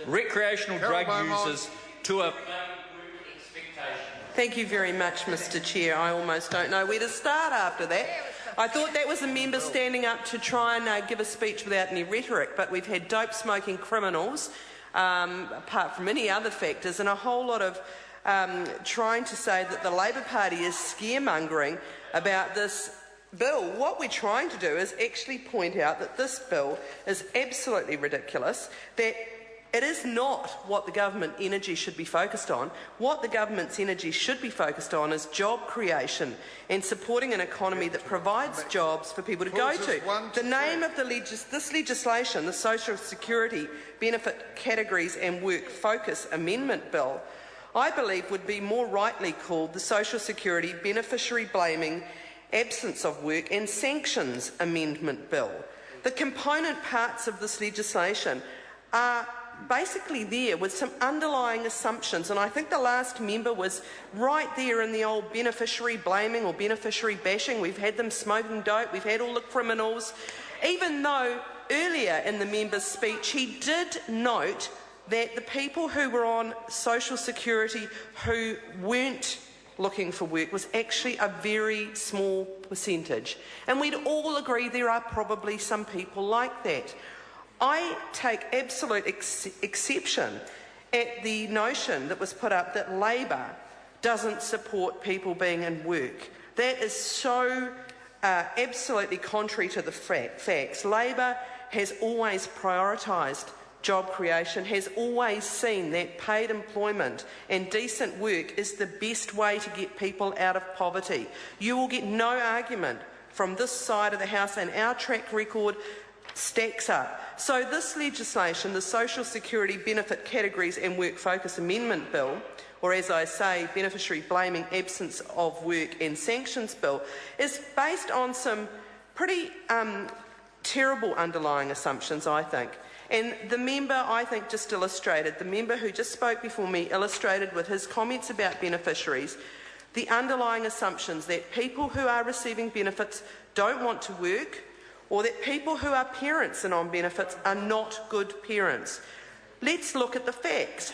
recreational drug users to a... Thank you very much, Mr Chair. I almost don't know where to start after that. I thought that was a member standing up to try and give a speech without any rhetoric, but we've had dope-smoking criminals, apart from any other factors, and a whole lot of trying to say that the Labor Party is scaremongering about this bill. What we're trying to do is actually point out that this bill is absolutely ridiculous, that it is not what the government energy should be focused on. What the government's energy should be focused on is job creation and supporting an economy that provides jobs for people to go to. The name of this legislation, the Social Security Benefit Categories and Work Focus Amendment Bill, I believe would be more rightly called the Social Security Beneficiary Blaming Absence of Work and Sanctions Amendment Bill. The component parts of this legislation are basically there with some underlying assumptions, and I think the last member was right there in the old beneficiary blaming or beneficiary bashing. We've had them smoking dope, we've had all the criminals, even though earlier in the member's speech he did note that the people who were on social security who weren't looking for work was actually a very small percentage, and we'd all agree there are probably some people like that. I take absolute exception at the notion that was put up that Labor doesn't support people being in work. That is so absolutely contrary to the facts. Labor has always prioritised job creation, has always seen that paid employment and decent work is the best way to get people out of poverty. You will get no argument from this side of the House, and our track record stacks up. So this legislation, the Social Security Benefit Categories and Work Focus Amendment Bill, or as I say, Beneficiary Blaming Absence of Work and Sanctions Bill, is based on some pretty terrible underlying assumptions, I think. And the member, I think, just illustrated, the member who just spoke before me illustrated with his comments about beneficiaries, the underlying assumptions that people who are receiving benefits don't want to work, or that people who are parents and on benefits are not good parents. Let's look at the facts.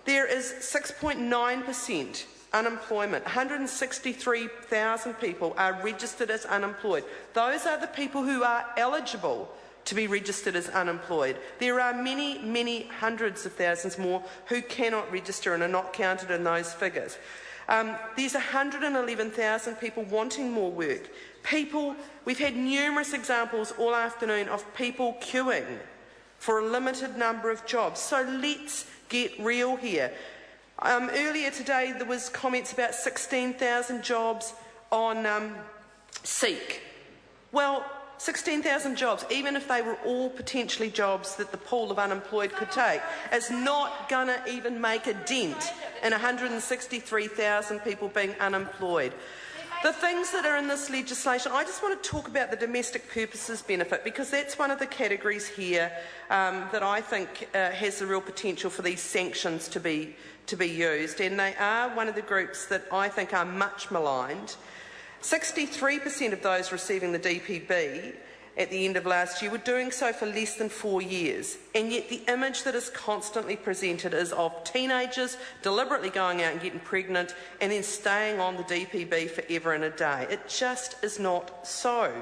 There is 6.9% unemployment. 163,000 people are registered as unemployed. Those are the people who are eligible to be registered as unemployed. There are many, many hundreds of thousands more who cannot register and are not counted in those figures. There's 111,000 people wanting more work. We've had numerous examples all afternoon of people queuing for a limited number of jobs. So let's get real here. Earlier today there was comments about 16,000 jobs on Seek. Well, 16,000 jobs, even if they were all potentially jobs that the pool of unemployed could take, is not going to even make a dent in 163,000 people being unemployed. The things that are in this legislation, I just want to talk about the domestic purposes benefit, because that's one of the categories here that I think has the real potential for these sanctions to be used, and they are one of the groups that I think are much maligned. 63% of those receiving the DPB at the end of last year were doing so for less than 4 years, and yet the image that is constantly presented is of teenagers deliberately going out and getting pregnant and then staying on the DPB forever and a day. It just is not so.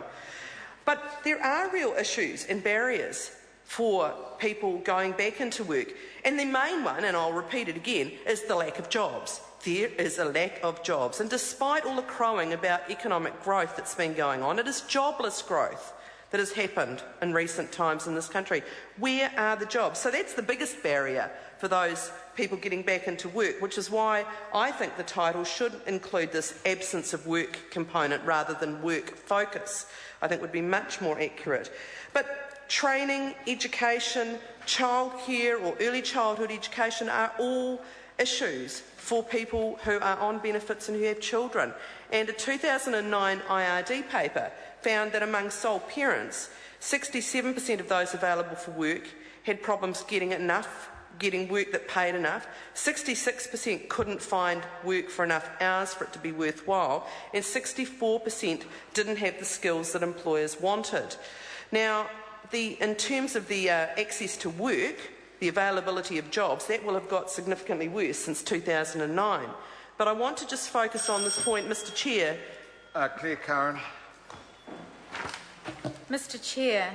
But there are real issues and barriers for people going back into work, and the main one, and I'll repeat it again, is the lack of jobs. There is a lack of jobs, and despite all the crowing about economic growth that's been going on, it is jobless growth that has happened in recent times in this country. Where are the jobs? So that's the biggest barrier for those people getting back into work, which is why I think the title should include this absence of work component rather than work focus. I think would be much more accurate. But training, education, childcare or early childhood education are all issues for people who are on benefits and who have children. And a 2009 IRD paper found that among sole parents, 67% of those available for work had problems getting work that paid enough, 66% couldn't find work for enough hours for it to be worthwhile, and 64% didn't have the skills that employers wanted. Now, in terms of the access to work, the availability of jobs, that will have got significantly worse since 2009. But I want to just focus on this point, Mr Chair. Claire Curran. Mr Chair,